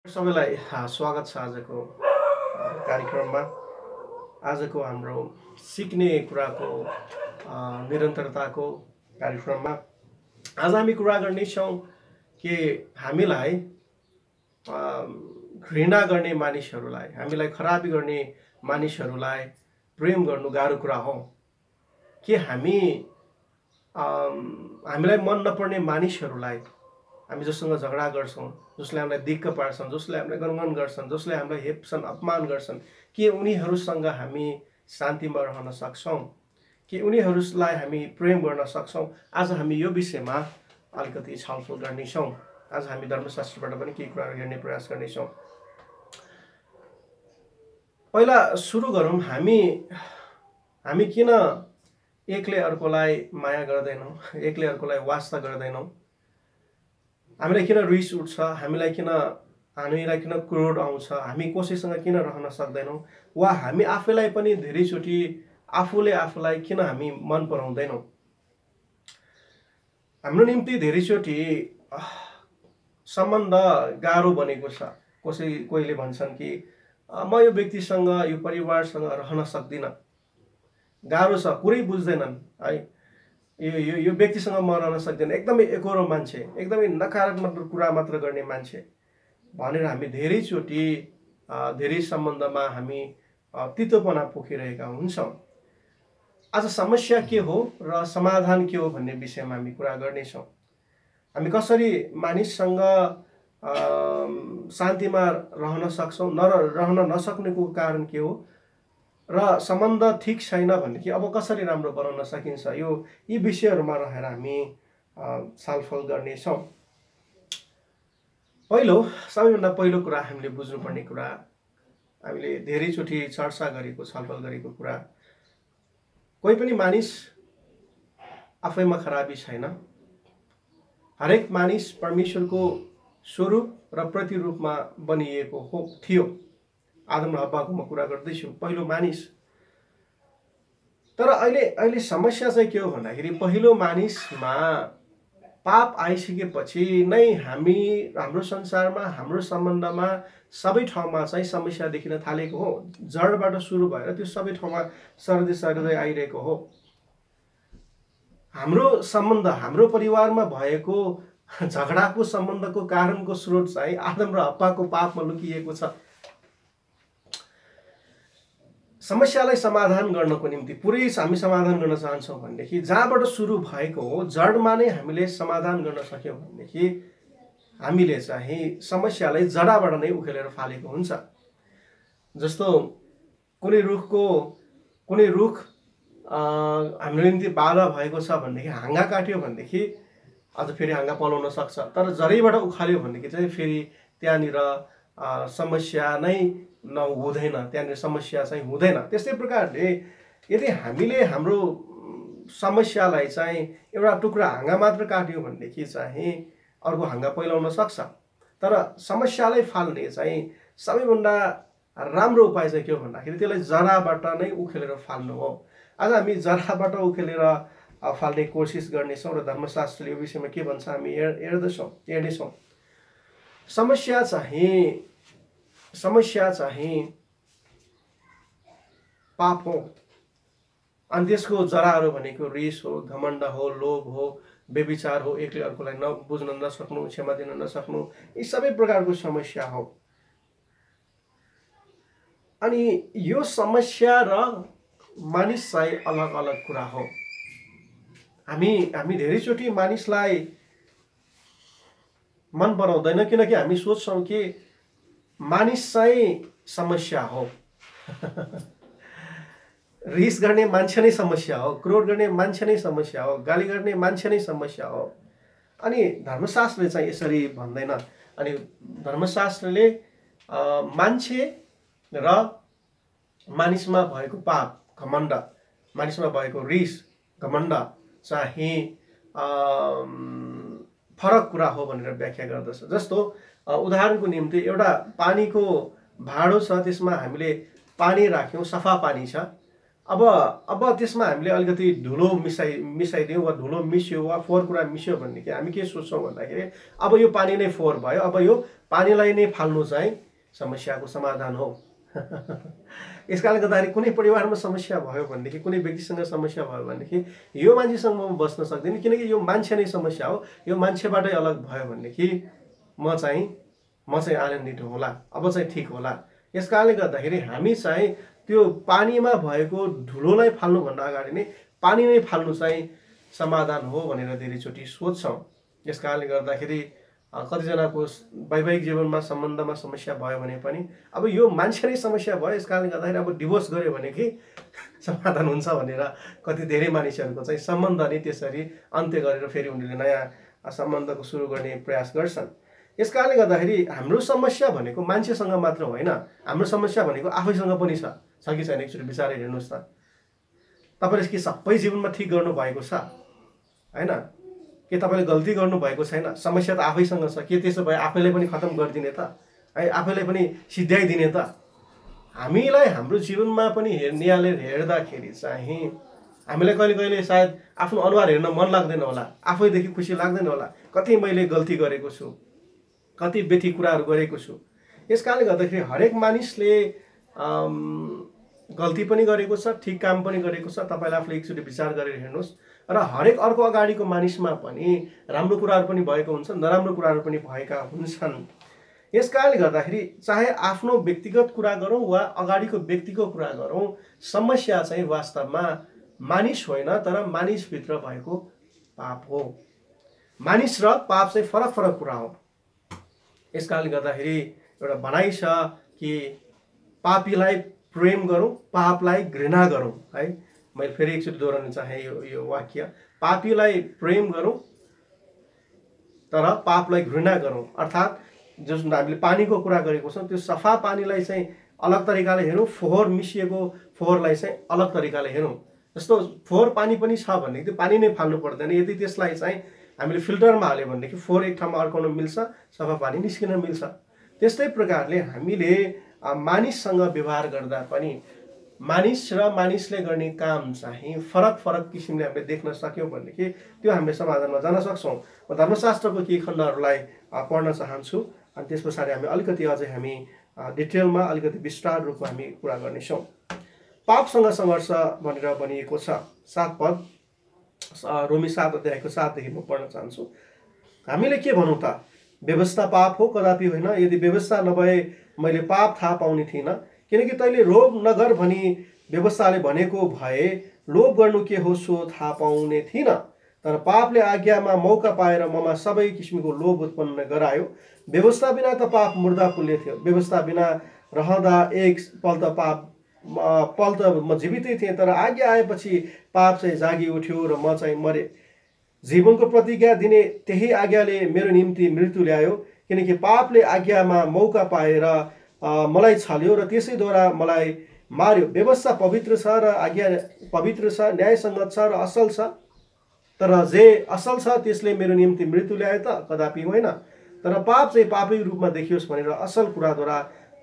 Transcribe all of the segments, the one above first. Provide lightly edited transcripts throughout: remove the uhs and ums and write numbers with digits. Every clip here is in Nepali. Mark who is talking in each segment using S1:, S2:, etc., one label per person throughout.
S1: सबैलाई स्वागत छ आजको कार्यक्रममा। आजको हाम्रो सिक्ने कुराको निरन्तरताको कार्यक्रममा आज हामी कुरा गर्नेछौँ कि हामीलाई घृणा गर्ने मानिसहरूलाई, हामीलाई खराबी गर्ने मानिसहरूलाई प्रेम गर्नु गाह्रो कुरा हो कि हामीलाई मन नपर्ने मानिसहरूलाई, हामी जससँग झगडा गर्छौँ, जसले हामीलाई दिक्क पार्छन्, जसले हामीलाई गनगन गर्छन्, जसले हामीलाई हेप्छन्, अपमान गर्छन्, के उनीहरूसँग हामी शान्तिमा रहन सक्छौँ, कि उनीहरूलाई हामी प्रेम गर्न सक्छौँ? आज हामी यो विषयमा अलिकति छलफल गर्नेछौँ। आज हामी धर्मशास्त्रबाट पनि केही कुराहरू हेर्ने प्रयास गर्नेछौँ। पहिला सुरु गरौँ, हामी किन एकले अर्कोलाई माया गर्दैनौँ, एकले अर्कोलाई वास्ता गर्दैनौँ? हामीलाई किन रिस उठ्छ, हामीलाई किन क्रोध आउँछ, हामी कसैसँग किन रहन सक्दैनौँ, वा हामी आफैलाई पनि धेरैचोटि आफूले आफूलाई किन हामी मन पराउँदैनौँ? हाम्रो निम्ति धेरैचोटि सम्बन्ध गाह्रो बनेको छ। कोहीले भन्छन् कि म यो व्यक्तिसँग, यो परिवारसँग रहन सक्दिनँ, गाह्रो छ, कुरै बुझ्दैनन् है, यो व्यक्तिसँग म रहन सक्दैन, एकदमै एकोरो मान्छे, एकदमै नकारात्मक कुरा मात्र गर्ने मान्छे भनेर हामी धेरैचोटि धेरै सम्बन्धमा हामी तितोपना पोखिरहेका हुन्छौँ। आज समस्या के हो र समाधान के हो भन्ने विषयमा हामी कुरा गर्नेछौँ। हामी कसरी मानिससँग शान्तिमा रहन सक्छौँ, रहन नसक्नुको कारण के हो, र सम्बन्ध ठिक छैन भनेदेखि अब कसरी राम्रो बनाउन सकिन्छ, यी विषयहरूमा रहेर हामी छलफल गर्नेछौँ। सबैभन्दा पहिलो कुरा हामीले बुझ्नुपर्ने कुरा, हामीले धेरैचोटि चर्चा गरेको, छलफल गरेको कुरा, कोही पनि मानिस आफैमा खराबी छैन। हरेक मानिस परमेश्वरको स्वरूप र प्रतिरूपमा बनिएको थियो। आदम र हव्वाको म कुरा गर्दैछु, पहिलो मानिस। तर अहिले समस्या चाहिँ के हो भन्दाखेरि, पहिलो मानिसमा पाप आइसकेपछि नै हाम्रो संसारमा, हाम्रो सम्बन्धमा, सबै ठाउँमा चाहिँ समस्या देखिन थालेको हो। जडबाट सुरु भएर त्यो सबै ठाउँमा सर्दै आइरहेको हो। हाम्रो सम्बन्ध, हाम्रो परिवारमा भएको झगडाको सम्बन्धको कारणको स्रोत चाहिँ आदम र हव्वाको पापमा लुकिएको छ। समस्यालाई समाधान गर्नको निम्ति पुरै हामी समाधान गर्न चाहन्छौँ भनेदेखि जहाँबाट सुरु भएको हो, जडमा नै हामीले समाधान गर्न सक्यौँ भनेदेखि हामीले चाहिँ समस्यालाई जडाबाट नै उखेलेर फालेको हुन्छ। जस्तो कुनै रुख हाम्रो निम्ति बाधा भएको छ भनेदेखि, हाँगा काट्यो भनेदेखि अझ फेरि हाँगा पलाउन सक्छ, तर जडैबाट उखाल्यो भनेदेखि चाहिँ फेरि त्यहाँनिर समस्या नै हुँदैन, त्यहाँनिर समस्या चाहिँ हुँदैन। त्यस्तै प्रकारले यदि हामीले हाम्रो समस्यालाई चाहिँ एउटा टुक्रा हाँगा मात्र काट्यौँ भनेदेखि चाहिँ अर्को हाँगा पहिलाउन सक्छ। तर समस्यालाई फाल्ने चाहिँ सबैभन्दा राम्रो उपाय चाहिँ के हो भन्दाखेरि, त्यसलाई जराबाट नै उखेलेर फाल्नु हो। आज हामी जराबाट उखेलेर फाल्ने कोसिस गर्नेछौँ र धर्मशास्त्रले यो विषयमा के भन्छ हामी हेर्नेछौँ। समस्या चाहिँ पाप हो, अनि त्यसको जराहरू भनेको रिस हो, घमण्ड हो, लोभ हो, व्यभिचार हो, एकले अर्कोलाई बुझ्न नसक्नु, क्षमा दिन नसक्नु, यी सबै प्रकारको समस्या हो। अनि यो समस्या र मानिस चाहिँ अलग अलग कुरा हो। हामी धेरैचोटि मानिसलाई मन पराउँदैन, किनकि हामी सोच्छौँ कि मानिस चाहिँ समस्या हो। रिस गर्ने मान्छे नै समस्या हो, क्रोध गर्ने मान्छे नै समस्या हो, गाली गर्ने मान्छे नै समस्या हो। अनि धर्मशास्त्रले चाहिँ यसरी भन्दैन। अनि धर्मशास्त्रले मान्छे र मानिसमा भएको पाप, घमण्ड, मानिसमा भएको रिस, घमण्ड चाहिँ फरक कुरा हो भनेर व्याख्या गर्दछ। जस्तो उदाहरणको निम्ति एउटा पानीको भाँडो छ, त्यसमा हामीले पानी राख्यौँ, सफा पानी छ, अब त्यसमा हामीले अलिकति धुलो मिसाइदियौँ वा धुलो मिस्यो वा फोहोर कुरा मिस्यो भनेदेखि हामी के सोच्छौँ भन्दाखेरि अब यो पानी नै फोहोर भयो, अब यो पानीलाई नै फाल्नु चाहिँ समस्याको समाधान हो। यस कारणले गर्दाखेरि कुनै परिवारमा समस्या भयो भनेदेखि, कुनै व्यक्तिसँग समस्या भयो भनेदेखि यो मान्छेसँग म बस्न सक्दिनँ किनकि यो मान्छे नै समस्या हो, यो मान्छेबाटै अलग भयो भनेदेखि म चाहिँ आनन्दित होला, अब चाहिँ ठिक होला। यस कारणले गर्दाखेरि हामी चाहिँ त्यो पानीमा भएको धुलोलाई फाल्नुभन्दा अगाडि नै पानी नै फाल्नु चाहिँ समाधान हो भनेर धेरैचोटि सोच्छौँ। यस कारणले गर्दाखेरि कतिजनाको वैवाहिक जीवनमा सम्बन्धमा समस्या भयो भने पनि अब यो मान्छे नै समस्या भयो, यस कारणले गर्दाखेरि अब डिभोर्स गर्यो भने कि समाधान हुन्छ भनेर कति धेरै मानिसहरूको चाहिँ सम्बन्ध नै त्यसरी अन्त्य गरेर फेरि उनीहरूले नयाँ सम्बन्धको सुरु गर्ने प्रयास गर्छन्। यस कारणले गर्दाखेरि हाम्रो समस्या भनेको मान्छेसँग मात्र होइन, हाम्रो समस्या भनेको आफैसँग पनि छ कि छैन एकचोटि विचारेर हेर्नुहोस् त। तपाईँले के सबै जीवनमा ठिक गर्नुभएको छ होइन? के तपाईँले गल्ती गर्नुभएको छैन? समस्या त आफैसँग छ, के त्यसो भए आफैलाई पनि खतम गरिदिने त है, आफैलाई पनि सिद्ध्याइदिने त? हामीलाई हाम्रो जीवनमा पनि निहालेर हेर्दाखेरि चाहिँ हामीलाई कहिले कहिले सायद आफ्नो अनुहार हेर्न मन लाग्दैन होला, आफैदेखि खुसी लाग्दैन होला, कति मैले गल्ती गरेको छु, कति बेठी कुराहरू गरेको छु। यस कारणले गर्दाखेरि हरेक मानिसले गल्ती पनि गरेको छ, ठिक काम पनि गरेको छ। तपाईँले आफूले एकचोटि विचार गरेर हेर्नुहोस्। र हरेक अर्को अगाडिको मानिसमा पनि राम्रो कुराहरू पनि भएको हुन्छ, नराम्रो कुराहरू पनि भएका हुन्छन्। यस कारणले गर्दाखेरि चाहे आफ्नो व्यक्तिगत कुरा गरौँ वा अगाडिको व्यक्तिको कुरा गरौँ, समस्या चाहिँ वास्तवमा मानिस होइन तर मानिसभित्र भएको पाप हो। मानिस र पाप चाहिँ फरक फरक कुरा हो। यस कारणले गर्दाखेरि एउटा भनाइ छ कि पापीलाई प्रेम गरौँ, पापलाई घृणा गरौँ है। मैले फेरि एकचोटि दोहोऱ्याउन चाहे यो वाक्य, पापीलाई प्रेम गरौँ तर पापलाई घृणा गरौँ। अर्थात् जुन हामीले पानीको कुरा गरेको छौँ त्यो सफा पानीलाई चाहिँ अलग तरिकाले हेरौँ, फोहोर मिसिएको फोहोरलाई चाहिँ अलग तरिकाले हेरौँ। जस्तो फोहोर पानी पनि छ भनेदेखि त्यो पानी नै फाल्नु पर्दैन, यदि त्यसलाई चाहिँ हामीले फिल्टरमा हाल्यो भनेदेखि फोहोर एक ठाउँमा अड्काउन मिल्छ, सफा पानी निस्किन मिल्छ। त्यस्तै प्रकारले हामीले मानिससँग व्यवहार गर्दा पनि मानिस र मानिसले गर्ने काम चाहिँ फरक फरक किसिमले हामीले देख्न सक्यौँ भनेदेखि त्यो हामीले समाधानमा जान सक्छौँ। म धर्मशास्त्रको केही खण्डहरूलाई पढ्न चाहन्छु अनि त्यस पछाडि हामी अलिकति अझै हामी डिटेलमा अलिकति विस्तार रूपमा हामी कुरा गर्नेछौँ। पापसँग सङ्घर्ष भनेर भनिएको छ 7 पद, रोमी 7 अध्यायको 7 देखि म पढ्न चाहन्छु। हामीले के भनौँ त? व्यवस्था पाप हो? कदापि होइन। यदि व्यवस्था नभए मैले पाप थाहा पाउने थिइनँ, किनकि तैँले लोभ नगर भनी व्यवस्थाले भनेको भए लोभ गर्नु के हो सो थाहा पाउने थिइनँ। तर पापले आज्ञामा मौका पाएर ममा सबै किसिमको लोभ उत्पन्न गरायो। व्यवस्था बिना त पाप मुर्दा पुल्य थियो, व्यवस्था बिना रहँदा एक पल त म जीवितै थिएँ, तर आज्ञा आएपछि पाप चाहिँ जागी उठ्यो र म चाहिँ मरे। जीवनको प्रतिज्ञा दिने त्यही आज्ञाले मेरो निम्ति मृत्यु ल्यायो, किनकि पापले आज्ञामा मौका पाएर मलाई छल्यो र त्यसैद्वारा मलाई मार्यो। व्यवस्था पवित्र छ र आज्ञा पवित्र छ, न्यायसङ्गत छ र असल छ, तर जे असल छ त्यसले मेरो निम्ति मृत्यु ल्यायो त? कदापि होइन। तर पाप चाहिँ पापै रूपमा देखियोस् भनेर असल कुराद्वारा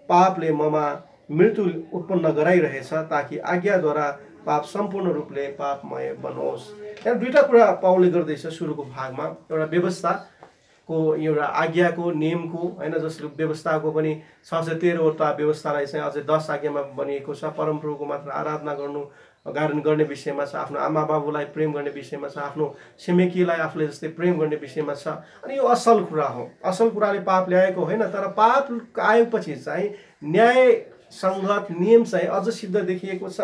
S1: पापले ममा मृत्यु उत्पन्न गराइरहेछ, ताकि आज्ञाद्वारा पाप सम्पूर्ण रूपले पापमय बनोस्। यहाँ दुईवटा कुरा पाउलले गर्दैछ सुरुको भागमा, एउटा व्यवस्थाको, एउटा आज्ञाको, नियमको होइन। जसले व्यवस्थाको पनि 613वटा व्यवस्थालाई चाहिँ अझै 10 आज्ञामा बनिएको छ। परमप्रभुको मात्र आराधना गर्ने विषयमा छ, आफ्नो आमा बाबुलाई प्रेम गर्ने विषयमा छ, आफ्नो छिमेकीलाई आफूले जस्तै प्रेम गर्ने विषयमा छ। अनि यो असल कुरा हो। असल कुराले पाप ल्याएको होइन, तर पाप आएपछि चाहिँ न्याय सङ्गत नियम चाहिँ अझ सिद्ध देखिएको छ।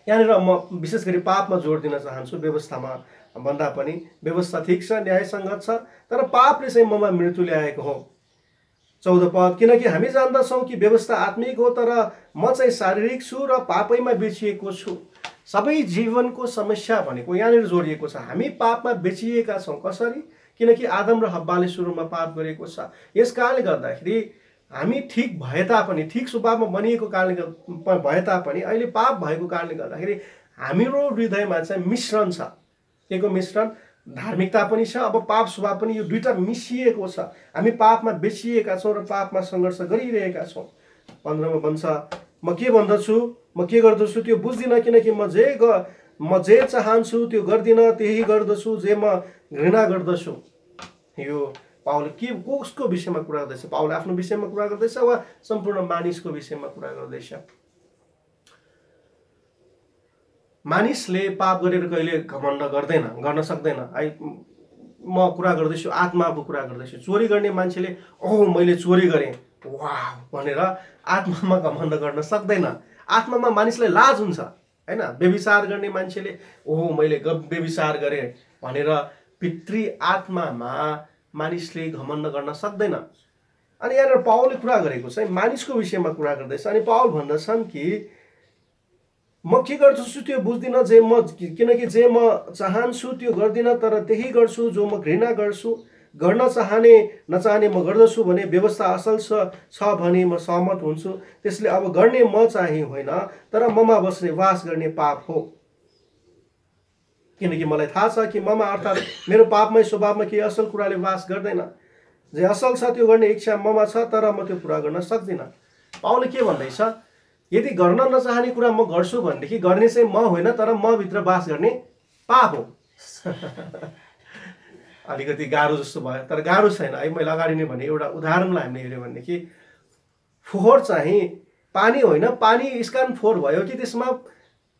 S1: यहाँनिर म विशेष गरी पापमा जोड दिन चाहन्छु। व्यवस्थामा भन्दा पनि व्यवस्था ठिक छ, न्यायसङ्गत छ, तर पापले चाहिँ ममा मृत्यु ल्याएको हो। 14 पद, किनकि हामी जान्दछौँ कि व्यवस्था आत्मिक हो, तर म चाहिँ शारीरिक छु र पापैमा बेचिएको छु। सबै जीवनको समस्या भनेको यहाँनिर जोडिएको छ। हामी पापमा बेचिएका छौँ। कसरी? किनकि आदम र हब्बाले सुरुमा पाप गरेको छ। यस कारणले गर्दाखेरि हामी ठिक भए तापनि, ठिक स्वभावमा बनिएको कारणले भए तापनि अहिले पाप भएको कारणले गर्दाखेरि हाम्रो हृदयमा चाहिँ मिश्रण छ। के को मिश्रण? धार्मिकता पनि छ, अब पाप स्वभाव पनि, यो दुईटा मिसिएको छ। हामी पापमा बेचिएका छौँ र पापमा सङ्घर्ष गरिरहेका छौँ। 15मा भन्छ, म के भन्दछु? म के गर्दछु त्यो बुझ्दिनँ, किनकि म जे चाहन्छु त्यो गर्दिनँ, त्यही गर्दछु जे म घृणा गर्दछु। यो पाउल कसको विषयमा कुरा गर्दैछ? पाउल आफ्नो विषयमा कुरा गर्दैछ वा सम्पूर्ण मानिसको विषयमा कुरा गर्दैछ? मानिसले पाप गरेर कहिले घमण्ड गर्दैन, गर्न सक्दैन। म कुरा गर्दैछु आत्माको कुरा गर्दैछु। चोरी गर्ने मान्छेले ओह मैले चोरी गरेँ वाह भनेर आत्मामा घमण्ड गर्न सक्दैन। आत्मामा मानिसलाई लाज हुन्छ हैन। व्यभिचार गर्ने मान्छेले ओह मैले व्यभिचार गरेँ भनेर पितृ आत्मामा मानिसले घमण्ड गर्न सक्दैन। अनि यहाँ पाउलले कुरा गरेको चाहिँ मानिसको विषयमा कुरा गर्दैछ। अनि पाउल भन्दछन् कि म के गर्छु त्यो बुझ्दिनँ, किनकि जे म चाहन्छु त्यो गर्दिनँ, तर त्यही गर्छु जो म घृणा गर्छु। गर्न नचाहने म गर्दछु भने व्यवस्था असल छ भने म सहमत हुन्छु। त्यसले अब गर्ने म चाहिँ होइन, तर ममा बस्ने वास गर्ने पाप हो। किनकि मलाई थाहा छ कि ममा अर्थात् मेरो पापमय स्वभावमा केही असल कुराले वास गर्दैन। जे असल छ त्यो गर्ने इच्छा ममा छ, तर म त्यो पुरा गर्न सक्दिनँ। पाउलले के भन्दैछ? यदि गर्न नचाहने कुरा म गर्छु भनेदेखि गर्ने चाहिँ म होइन, तर म भित्र वास गर्ने पाप हो। अलिकति गाह्रो जस्तो भयो, तर गाह्रो छैन है। मैले अगाडि नै भने एउटा उदाहरणलाई हामीले हेऱ्यो भनेदेखि फोहोर चाहिँ पानी होइन, पानी यसकारण फोहोर भयो कि त्यसमा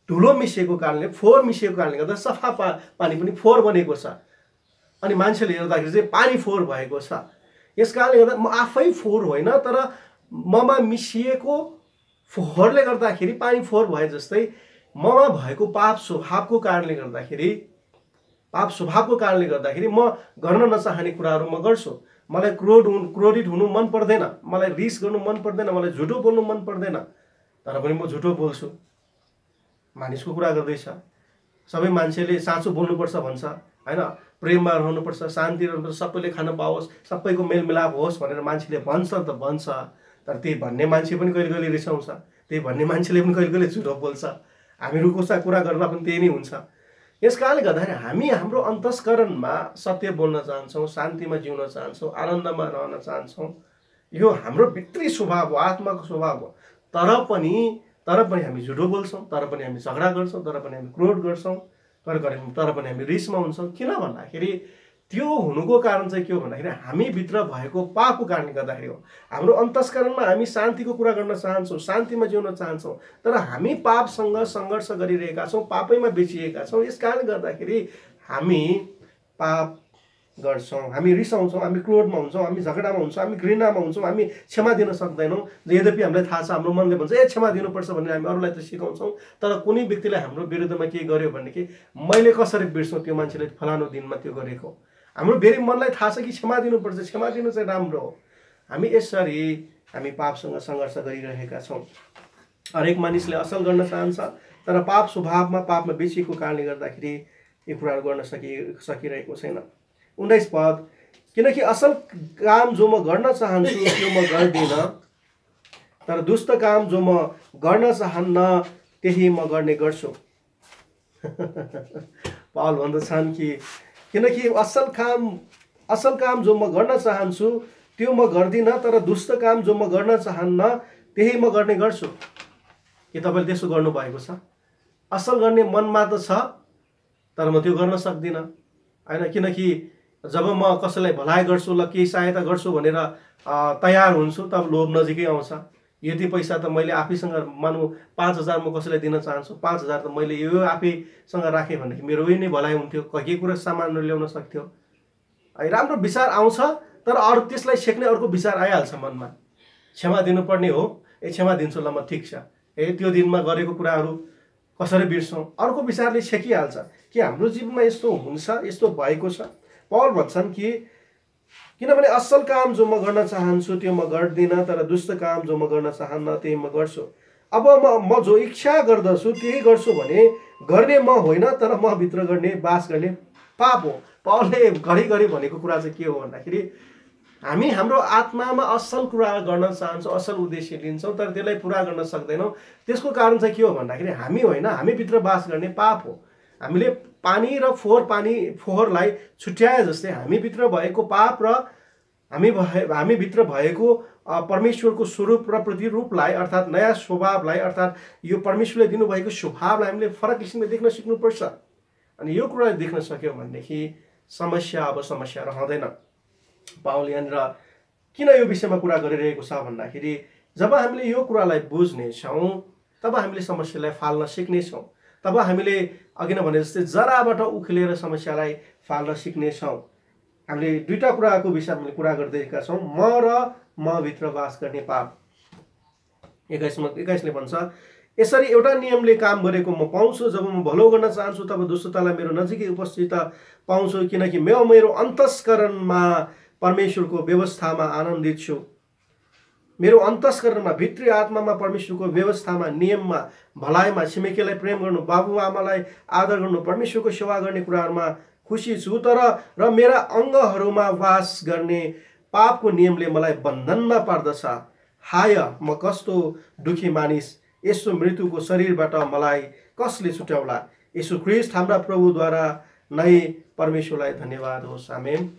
S1: धुलो मिसिएको कारणले, फोहोर मिसिएको कारणले गर्दा सफा पानी पनि फोहोर बनेको छ। अनि मान्छेले हेर्दाखेरि चाहिँ पानी फोहोर भएको छ। यस कारणले गर्दा म आफै फोहोर होइन, तर ममा मिसिएको फोहोरले गर्दाखेरि पानी फोहोर भए जस्तै ममा भएको पाप स्वभावको कारणले गर्दाखेरि म गर्न नचाहने कुराहरू म गर्छु। मलाई क्रोधित हुनु मन पर्दैन, मलाई रिस गर्नु मन पर्दैन, मलाई झुटो बोल्नु मन पर्दैन, तर पनि म झुटो बोल्छु। मानिसको कुरा गर्दैछ। सबै मान्छेले साँचो बोल्नुपर्छ भन्छ हैन, प्रेममा रहनुपर्छ, शान्ति रहनुपर्छ, सबैले खान पाओस्, सबैको मेलमिलाप होस् भनेर मान्छेले भन्छ त भन्छ, तर त्यही भन्ने मान्छे पनि कहिले कहिले रिसाउँछ, त्यही भन्ने मान्छेले पनि कहिले कहिले झुटो बोल्छ। हामीहरू कसै कुरा गर्दा पनि त्यही नै हुन्छ। यस कारणले गर्दाखेरि हामी हाम्रो अन्तस्करणमा सत्य बोल्न चाहन्छौँ, शान्तिमा जिउन चाहन्छौँ, आनन्दमा रहन चाहन्छौँ। यो हाम्रो भित्री स्वभाव हो, आत्माको स्वभाव हो। तर पनि हामी झुटो बोल्छौँ, तर पनि हामी झगडा गर्छौँ, तर पनि हामी क्रोध गर्छौँ, तर पनि हामी रिसमा हुन्छौँ। किन भन्दाखेरि त्यो हुनुको कारण चाहिँ के हो भन्दाखेरि हामी भित्र भएको पापको कारणले गर्दाखेरि हो। हाम्रो अन्तस्करणमा हामी शान्तिको कुरा गर्न चाहन्छौँ, शान्तिमा जिउन चाहन्छौँ, तर हामी पापसँग सङ्घर्ष गरिरहेका छौँ, पापैमा बेचिएका छौँ। यस कारणले गर्दाखेरि हामी पाप गर्छौँ, हामी रिसाउँछौँ, हामी क्रोधमा हुन्छौँ, हामी झगडामा हुन्छौँ, हामी घृणामा हुन्छौँ, हामी क्षमा दिन सक्दैनौँ। यद्यपि हामीलाई थाहा छ, हाम्रो मनले भन्छ क्षमा दिनुपर्छ भनेर हामी अरूलाई त सिकाउँछौँ, तर कुनै व्यक्तिले हाम्रो विरुद्धमा के गर्यो भनेदेखि मैले कसरी बिर्सौँ त्यो मान्छेले फलानु दिनमा त्यो गरेको। हाम्रो फेरि मनलाई थाहा छ कि क्षमा दिनुपर्छ, क्षमा दिनु चाहिँ राम्रो हो। हामी यसरी हामी पापसँग सङ्घर्ष गरिरहेका छौँ। हरेक मानिसले असल गर्न चाहन्छ, तर पाप स्वभावमा पापमा बेचिएको कारणले गर्दाखेरि यो कुराहरू गर्न सकिरहेको छैन। 19 पद, किनकि असल काम जो म गर्न चाहन्छु त्यो म गर्दिनँ, तर दुष्ट काम जो म गर्न चाहन्न त्यही म गर्ने गर्छु। पाउल भन्दछन् कि किनकि असल काम जो म गर्न चाहन्छु त्यो म गर्दिनँ, तर दुष्ट काम जो म गर्न चाहन्न त्यही म गर्ने गर्छु। के तपाईँले त्यसो गर्नुभएको छ? असल गर्ने मनमा त छ, तर म त्यो गर्न सक्दिनँ हैन। किनकि जब म कसैलाई भलाइ गर्छु, ल केही सहायता गर्छु भनेर तयार हुन्छु, तब लोभ नजिकै आउँछ। यति पैसा त मैले आफैसँग मानौँ 5,000 म कसैलाई दिन चाहन्छु, 5,000 त मैले यो आफैसँग राखेँ भनेदेखि मेरो नै भलाइ हुन्थ्यो, केही कुरा सामानहरू ल्याउन सक्थ्यो। राम्रो विचार आउँछ, तर अरू त्यसलाई छेक्ने अर्को विचार आइहाल्छ मनमा। क्षमा दिनुपर्ने हो, क्षमा दिन्छु ल म, ठिक छ, त्यो दिनमा गरेको कुराहरू कसरी बिर्सौँ, अर्को विचारले छेकिहाल्छ। कि हाम्रो जीवनमा यस्तो हुन्छ, यस्तो भएको छ? पाउल भन्छन् कि किनभने असल काम जो म गर्न चाहन्छु त्यो म गर्दिनँ, तर दुष्ट काम जो म गर्न चाहन्न त्यही म गर्छु। अब म जो इच्छा गर्दछु त्यही गर्छु भने गर्ने म होइन, तर म भित्र गर्ने वास गर्ने पाप हो। पाउलले घरिघरि भनेको कुरा चाहिँ के हो भन्दाखेरि हामी हाम्रो आत्मामा असल कुरा गर्न चाहन्छौँ, असल उद्देश्य लिन्छौँ, तर त्यसलाई पुरा गर्न सक्दैनौँ। त्यसको कारण चाहिँ के हो भन्दाखेरि हामी होइन, हामी भित्र वास गर्ने पाप हो। हामीले पानी र फोहोरलाई छुट्याए जस्तै हामी भित्र भएको पाप र हामीभित्र भएको परमेश्वरको स्वरूप र प्रतिरूपलाई अर्थात् नयाँ स्वभावलाई अर्थात् यो परमेश्वरले दिनुभएको स्वभावलाई हामीले फरक किसिमले देख्न सिक्नुपर्छ। अनि यो कुरालाई देख्न सक्यौँ भनेदेखि समस्या अब समस्या रहँदैन। पावल यहाँनिर किन यो विषयमा कुरा गरिरहेको छ भन्दाखेरि जब हामीले यो कुरालाई बुझ्नेछौँ तब हामीले समस्यालाई फाल्न सिक्नेछौँ। तब हामीले अघि नै भने जस्तै जराबाट उखेलेर समस्यालाई फाल्न सिक्नेछौँ। हामीले दुईटा कुराको विषयमा हामीले कुरा गर्दैका छौँ, म र म भित्र वास गर्ने पाप। 21ले भन्छ, यसरी एउटा नियमले काम गरेको म पाउँछु, जब म भलो गर्न चाहन्छु तब दुष्टतालाई मेरो नजिकै उपस्थित पाउँछु, किनकि म मेरो अन्तस्करणमा परमेश्वरको व्यवस्थामा आनन्दित छु। मेरो अन्तस्करणमा भित्री आत्मामा परमेश्वरको व्यवस्थामा, नियममा, भलाइमा, छिमेकीलाई प्रेम गर्नु, बाबुआमालाई आदर गर्नु, परमेश्वरको सेवा गर्ने कुराहरूमा खुसी छु। तर र मेरा अङ्गहरूमा वास गर्ने पापको नियमले मलाई बन्धनमा पार्दछ। हाय म कस्तो दुखी मानिस, यसो मृत्युको शरीरबाट मलाई कसले छुट्याउला। यसो ख्रीष्ट हाम्रा प्रभुद्वारा नै परमेश्वरलाई धन्यवाद होस्। आमेन।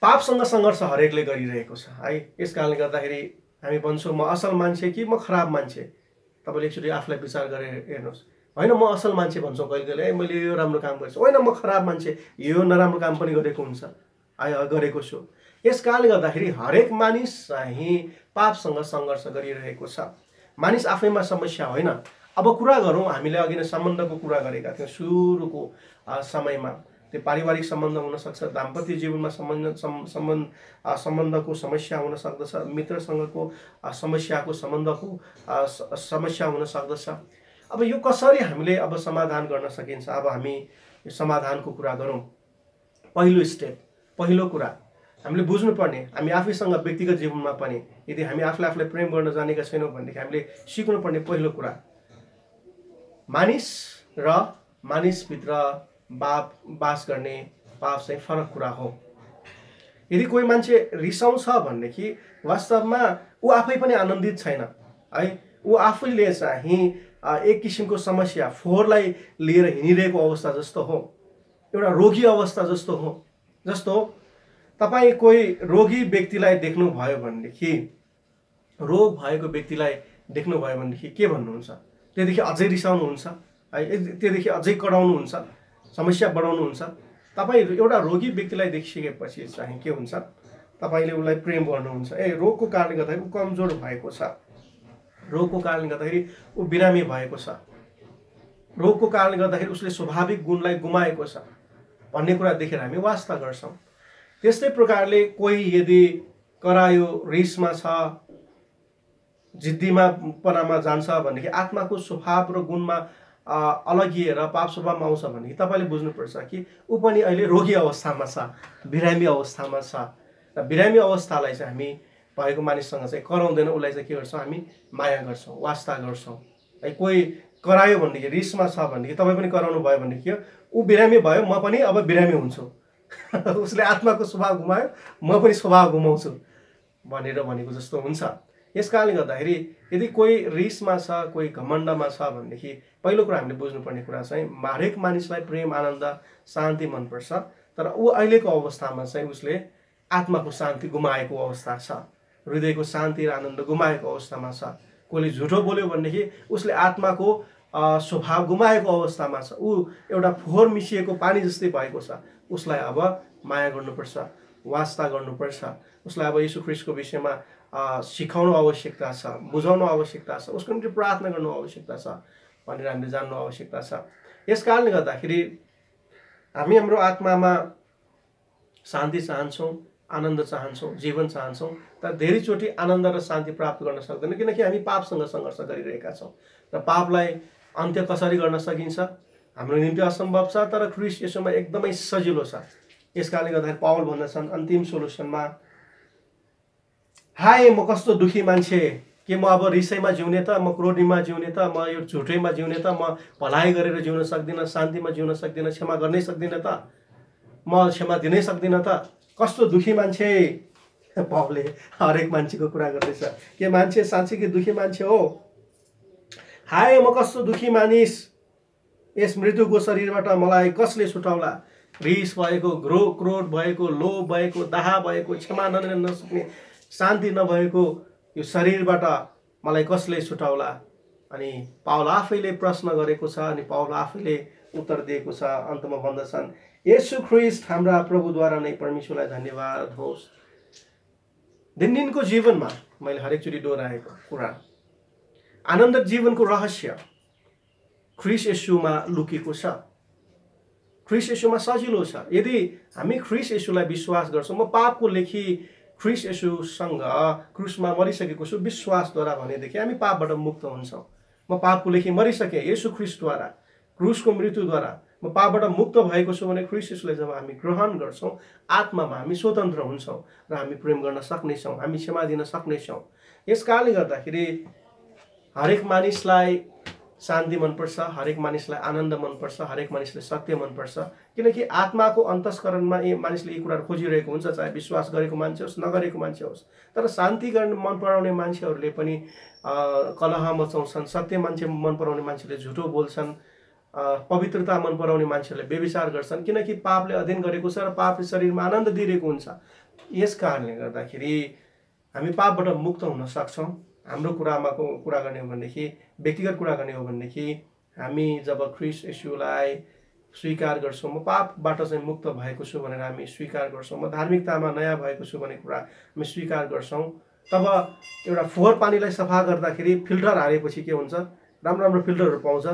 S1: पापसँग सङ्घर्ष हरेकले गरिरहेको छ है। यस कारणले गर्दाखेरि हामी भन्छौँ म असल मान्छे कि म खराब मान्छे। तपाईँले एकचोटि आफूलाई विचार गरेर हेर्नुहोस्। होइन म असल मान्छे भन्छौँ कहिले कहिले, मैले यो राम्रो काम गर्छु, होइन म खराब मान्छे, यो नराम्रो काम पनि गरेको हुन्छ गरेको छु। यस कारणले गर्दाखेरि हरेक मानिस चाहिँ पापसँग सङ्घर्ष गरिरहेको छ। मानिस आफैमा समस्या होइन। अब कुरा गरौँ, हामीले अघि नै सम्बन्धको कुरा गरेका थियौँ सुरुको समयमा। त्यो पारिवारिक सम्बन्ध हुनसक्छ, दाम्पत्य जीवनमा सम्बन्धको समस्या हुन सक्दछ, मित्रसँगको समस्याको सम्बन्धको समस्या हुन सक्दछ। अब यो कसरी हामीले अब समाधान गर्न सकिन्छ? अब हामी यो समाधानको कुरा गरौँ। पहिलो स्टेप, पहिलो कुरा हामीले बुझ्नुपर्ने, हामी आफैसँग व्यक्तिगत जीवनमा पनि यदि हामी आफूलाई प्रेम गर्न जानेका छैनौँ भनेदेखि हामीले सिक्नुपर्ने पहिलो कुरा, मानिस र मानिसभित्र वास गर्ने पाप चाहिँ फरक कुरा हो। यदि कोही मान्छे रिसाउँछ भनेदेखि वास्तवमा ऊ आफै पनि आनन्दित छैन है। ऊ आफैले चाहिँ एक किसिमको समस्या फोहोरलाई लिएर हिँडिरहेको अवस्था जस्तो हो, एउटा रोगी अवस्था जस्तो हो। जस्तो तपाईँ कोही रोगी व्यक्तिलाई देख्नुभयो भनेदेखि, रोग भएको व्यक्तिलाई देख्नुभयो भनेदेखि के भन्नुहुन्छ? त्योदेखि अझै रिसाउनुहुन्छ है, त्योदेखि अझै कराउनुहुन्छ, समस्या बढाउनुहुन्छ। तपाईँ एउटा रोगी व्यक्तिलाई देखिसकेपछि चाहिँ के हुन्छ? तपाईँले उसलाई प्रेम गर्नुहुन्छ। रोगको कारणले गर्दाखेरि ऊ कमजोर भएको छ, रोगको कारणले गर्दाखेरि ऊ बिरामी भएको छ, रोगको कारणले गर्दाखेरि उसले स्वाभाविक गुणलाई गुमाएको छ भन्ने कुरा देखेर हामी वास्ता गर्छौँ। त्यस्तै प्रकारले कोही यदि करायो, रिसमा छ, जिद्दीमा पनामा जान्छ भनेदेखि आत्माको स्वभाव र गुणमा अलगिएर पाप स्वभावमा आउँछ भनेदेखि तपाईँले बुझ्नुपर्छ कि ऊ पनि अहिले रोगी अवस्थामा छ, बिरामी अवस्थामा छ। र बिरामी अवस्थालाई चाहिँ हामी भएको मानिससँग चाहिँ कराउँदैन, उसलाई चाहिँ के गर्छौँ? हामी माया गर्छौँ, वास्ता गर्छौँ है। कोही करायो भनेदेखि, रिसमा छ भनेदेखि तपाईँ पनि कराउनु भयो भनेदेखि ऊ बिरामी भयो, म पनि अब बिरामी हुन्छु उसले आत्माको स्वभाव गुमायो, म पनि स्वभाव गुमाउँछु भनेर भनेको जस्तो हुन्छ। यस कारणले गर्दाखेरि यदि कोही रिसमा छ, कोही घमण्डमा छ भनेदेखि पहिलो कुरा हामीले बुझ्नुपर्ने कुरा चाहिँ हरेक मानिसलाई प्रेम, आनन्द, शान्ति मनपर्छ। तर ऊ अहिलेको अवस्थामा चाहिँ उसले आत्माको शान्ति गुमाएको अवस्था छ, हृदयको शान्ति र आनन्द गुमाएको अवस्थामा छ। कोहीले झुटो बोल्यो भनेदेखि उसले आत्माको स्वभाव गुमाएको अवस्थामा छ। ऊ एउटा फोहोर मिसिएको पानी जस्तै भएको छ। उसलाई अब माया गर्नुपर्छ, वास्ता गर्नुपर्छ। उसलाई अब यीशु ख्रीष्टको विषयमा सिकाउनु आवश्यकता छ, बुझाउनु आवश्यकता छ, उसको निम्ति प्रार्थना गर्नु आवश्यकता छ भनेर हामीले जान्नु आवश्यकता छ। यस कारणले गर्दाखेरि हामी हाम्रो आत्मामा शान्ति चाहन्छौँ, आनन्द चाहन्छौँ, जीवन चाहन्छौँ, तर धेरैचोटि आनन्द र शान्ति प्राप्त गर्न सक्दैन किनकि हामी पापसँग सङ्घर्ष गरिरहेका छौँ। र पापलाई अन्त्य कसरी गर्न सकिन्छ? हाम्रो निम्ति असम्भव छ, तर ख्रीष्ट येशूमा एकदमै सजिलो छ। यस कारणले गर्दाखेरि पावल भन्दछन् अन्तिम सोलुसनमा, हाय म कस्तो दुखी मान्छे, के म अब रिसैमा जिउने त, म क्रोधीमा जिउने त, म यो झुटैमा जिउने त, म भलाइ गरेर जिउन सक्दिनँ, शान्तिमा जिउन सक्दिनँ, क्षमा गर्नै सक्दिनँ त, म क्षमा दिनै सक्दिनँ त, कस्तो दुखी मान्छे। पावलले हरेक मान्छेको कुरा गर्दैछ। के मान्छे साँच्चीकै दुखी मान्छे हो? हाय म कस्तो दुखी मानिस, यस मृत्युको शरीरबाट मलाई कसले छुटाउला। रिस भएको, क्रोध भएको, लोभ भएको, दाह भएको, क्षमा गर्न नसक्ने, शान्ति नभएको यो शरीरबाट मलाई कसले छुटाउला? अनि पावल आफैले प्रश्न गरेको छ अनि पावल आफैले उत्तर दिएको छ। अन्तमा भन्दछन्, येशू ख्रीष्ट हाम्रा प्रभुद्वारा नै परमेश्वरलाई धन्यवाद होस्। दिनदिनको जीवनमा मैले हरेकचोटि दोहोऱ्याएको कुरा, आनन्दित जीवनको रहस्य ख्रीष्ट येशूमा लुकेको छ। ख्रीष्ट येशूमा सजिलो छ। यदि हामी ख्रीष्ट येशूलाई विश्वास गर्छौँ, म पापको लेखी ख्रीष्ट येशूसँग क्रुसमा मरिसकेको छु विश्वासद्वारा भनेदेखि हामी पापबाट मुक्त हुन्छौँ। म पापको लेखी मरिसकेँ येशू ख्रीष्टद्वारा, क्रुसको मृत्युद्वारा म पापबाट मुक्त भएको छु भने ख्रीष्ट येशूलाई जब हामी ग्रहण गर्छौँ, आत्मामा हामी स्वतन्त्र हुन्छौँ र हामी प्रेम गर्न सक्नेछौँ, हामी क्षमा दिन सक्नेछौँ। यस कारणले गर्दाखेरि हरेक मानिसलाई शान्ति मनपर्छ, हरेक मानिसलाई आनन्द मनपर्छ, हरेक मानिसलाई सत्य मनपर्छ, किनकि आत्माको अन्तस्करणमा यी मानिसले यी कुराहरू खोजिरहेको हुन्छ, चाहे विश्वास गरेको मान्छे होस् नगरेको मान्छे होस्। तर शान्ति गर्न मन पराउने मान्छेहरूले पनि कलह मचाउँछन्, सत्य मान्छे मन पराउने मान्छेले झुटो बोल्छन्, पवित्रता मन पराउने मान्छेहरूले व्यभिचार गर्छन्, किनकि पापले अध्ययन गरेको छ र पापले शरीरमा आनन्द दिइरहेको हुन्छ। यस कारणले गर्दाखेरि हामी पापबाट मुक्त हुन सक्छौँ। हाम्रो कुरा गर्ने हो भनेदेखि, व्यक्तिगत कुरा गर्ने हो भनेदेखि, हामी जब ख्रीष्ट येशूलाई स्वीकार गर्छौँ, म पापबाट चाहिँ मुक्त भएको छु भनेर हामी स्वीकार गर्छौँ, म धार्मिकतामा नयाँ भएको छु भन्ने कुरा हामी स्वीकार गर्छौँ, तब एउटा फोहोर पानीलाई सफा गर्दाखेरि फिल्टर हालेपछि के हुन्छ, राम्रो राम्रो फिल्टरहरू पाउँछ,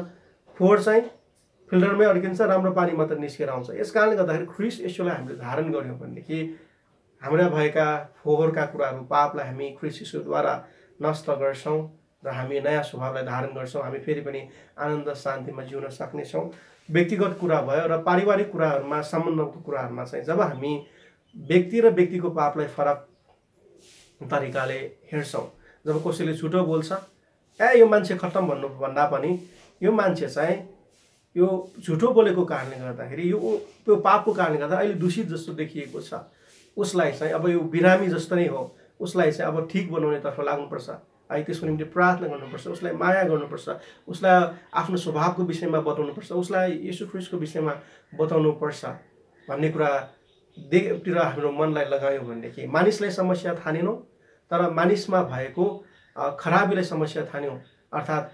S1: फोहोर चाहिँ फिल्टरमै अड्किन्छ, राम्रो पानी मात्र निस्केर आउँछ। यस कारणले गर्दाखेरि ख्रीष्ट येशूलाई हामीले धारण गऱ्यौँ भनेदेखि हाम्रा भएका फोहोरका कुराहरू, पापलाई हामी ख्रीष्ट येशूद्वारा नष्ट गर्छौँ र हामी नयाँ स्वभावलाई धारण गर्छौँ। हामी फेरि पनि आनन्द शान्तिमा जिउन सक्नेछौँ। व्यक्तिगत कुरा भयो र पारिवारिक कुराहरूमा, सम्बन्धको कुराहरूमा चाहिँ जब हामी व्यक्ति र व्यक्तिको पापलाई फरक तरिकाले हेर्छौँ, जब कसैले झुटो बोल्छ, यो मान्छे खत्तम भन्दा पनि यो मान्छे चाहिँ यो झुटो बोलेको कारणले गर्दाखेरि, यो पापको कारणले गर्दा अहिले दूषित जस्तो देखिएको छ, उसलाई चाहिँ अब यो बिरामी जस्तो नै हो, उसलाई चाहिँ अब ठिक बनाउनेतर्फ लाग्नुपर्छ। है त्यसको निम्ति प्रार्थना गर्नुपर्छ, उसलाई माया गर्नुपर्छ, उसलाई आफ्नो स्वभावको विषयमा बताउनुपर्छ, उसलाई येशू ख्रीष्टको विषयमा बताउनुपर्छ भन्ने कुरातिर हाम्रो मनलाई लगायौँ भनेदेखि मानिसलाई समस्या ठानेनौँ, तर मानिसमा भएको खराबीलाई समस्या ठान्यौँ, अर्थात्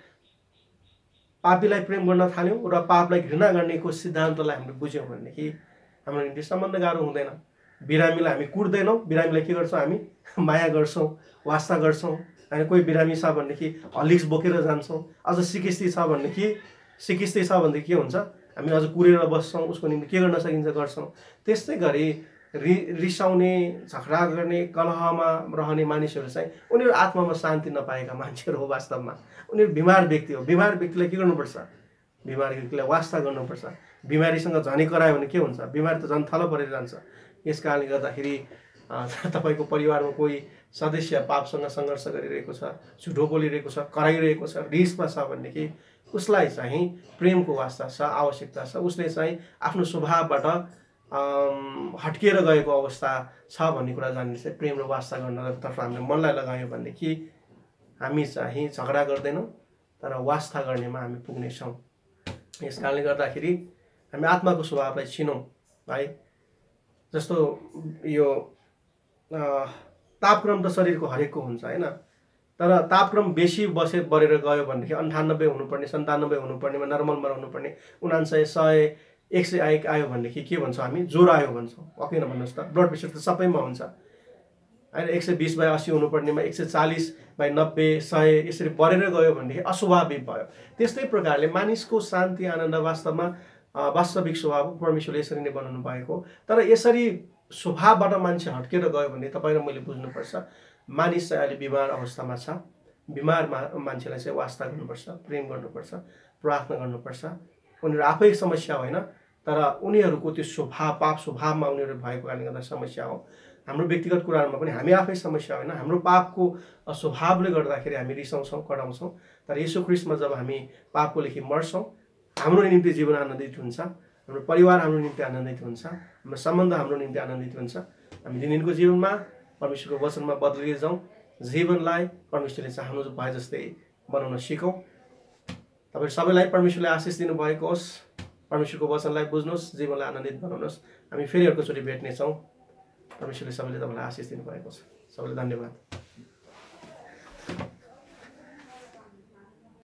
S1: पापीलाई प्रेम गर्न थाल्यौँ र पापलाई घृणा गर्नेको सिद्धान्तलाई हामीले बुझ्यौँ भनेदेखि हाम्रो निम्ति सम्बन्ध गाह्रो हुँदैन। बिरामीलाई हामी कुट्दैनौँ, बिरामीलाई के गर्छौँ, हामी माया गर्छौँ, वास्ता गर्छौँ। होइन, कोही बिरामी छ भनेदेखि हर्लिक्स बोकेर जान्छौँ, अझ सिकिस्ती छ भनेदेखि के हुन्छ, हामी अझ कुरेर बस्छौँ, उसको निम्ति के गर्न सकिन्छ गर्छौँ। त्यस्तै गरी रिसाउने, झगडा गर्ने, कलहमा रहने मानिसहरू चाहिँ उनीहरू आत्मामा शान्ति नपाएका मान्छेहरू हो। वास्तवमा उनीहरू बिमार व्यक्ति हो। बिमार व्यक्तिलाई के गर्नुपर्छ, बिमार व्यक्तिलाई वास्ता गर्नुपर्छ। बिमारीसँग झनै करायो भने के हुन्छ, बिमारी त झन् थलो परेर जान्छ। यस कारणले गर्दाखेरि तपाईँको परिवारमा कोही सदस्य पापसँग सङ्घर्ष गरिरहेको छ, झुटो बोलिरहेको छ, कराइरहेको छ, रिसमा छ भनेदेखि उसलाई चाहिँ प्रेमको वास्ता छ, आवश्यकता छ। उसले चाहिँ आफ्नो स्वभावबाट हट्किएर गएको अवस्था छ भन्ने कुरा जान्ने चाहिँ प्रेम र वास्ता गर्नतर्फ हामीले मनलाई लगायौँ भनेदेखि हामी चाहिँ झगडा गर्दैनौँ, तर वास्ता गर्नेमा हामी पुग्नेछौँ। यस कारणले गर्दाखेरि हामी आत्माको स्वभावलाई चिनौँ। है, जस्तो यो तापक्रम त शरीरको हरेकको हुन्छ, होइन, तर तापक्रम बेसी बढेर गयो भनेदेखि 98 हुनुपर्ने, 97 हुनुपर्नेमा नर्मलमा हुनुपर्ने 99, 100, 101 आयो भनेदेखि के भन्छौँ हामी, ज्वरो आयो भन्छौँ। किन भन्नुहोस् त, ब्लड प्रेसर त सबैमा हुन्छ, होइन। 120/80 हुनुपर्नेमा 140/90, 100 यसरी बढेर गयो भनेदेखि अस्वाभाविक भयो। त्यस्तै प्रकारले मानिसको शान्ति आनन्द वास्तविक स्वभाव परमेश्वरले यसरी नै बनाउनु भएको। तर यसरी स्वभावबाट मान्छे हट्केर गयो भने तपाईँ र मैले बुझ्नुपर्छ, मानिस चाहिँ अहिले बिमार अवस्थामा छ। बिमार मान्छेलाई चाहिँ वास्ता गर्नुपर्छ, प्रेम गर्नुपर्छ, प्रार्थना गर्नुपर्छ। उनीहरू आफै समस्या होइन, तर उनीहरूको त्यो स्वभाव, पाप स्वभावमा उनीहरू भएको कारणले गर्दा समस्या हो। हाम्रो व्यक्तिगत कुराहरूमा पनि हामी आफै समस्या होइन, हाम्रो पापको स्वभावले गर्दाखेरि हामी रिसाउँछौँ, कराउँछौँ। तर येशू ख्रीष्टमा जब हामी पापको लेखी मर्छौँ, हाम्रो निम्ति जीवन आनन्दित हुन्छ, हाम्रो परिवार हाम्रो निम्ति आनन्दित हुन्छ, हाम्रो सम्बन्ध हाम्रो निम्ति आनन्दित हुन्छ। हामी दिनदिनको जीवनमा परमेश्वरको वचनमा बदलिएर जाउँ, जीवनलाई परमेश्वरले चाहनु भए जस्तै बनाउन सिकौँ। तपाईँ सबैलाई परमेश्वरले आशिष दिनुभएको होस्। परमेश्वरको वचनलाई बुझ्नुहोस्, जीवनलाई आनन्दित बनाउनुहोस्। हामी फेरि अर्कोचोटि भेट्नेछौँ। परमेश्वरले सबैले तपाईँलाई आशिष दिनुभएको छ। सबैलाई धन्यवाद।